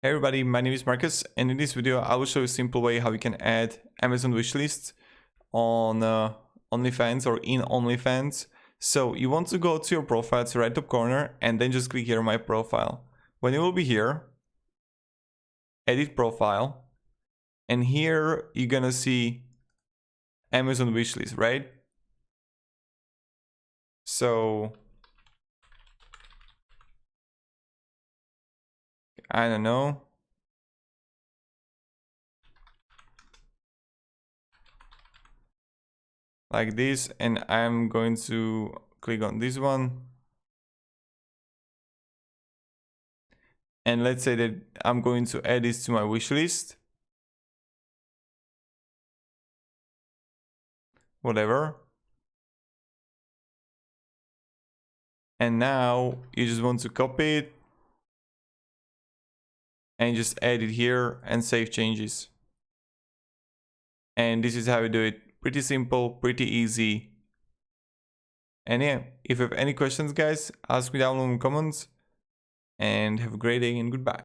Hey everybody, my name is Marcus, and in this video I will show you a simple way how you can add Amazon wishlist on OnlyFans or in OnlyFans. So you want to go to your profile to the right top corner and then just click here my profile. When you will be here, edit profile, and here you're gonna see Amazon wishlist, right? So I don't know. Like this, and I'm going to click on this one. And let's say that I'm going to add this to my wish list. Whatever. And now you just want to copy it and just add it here and save changes. And this is how you do it. Pretty simple, pretty easy. And yeah, if you have any questions, guys, ask me down in the comments. And have a great day and goodbye.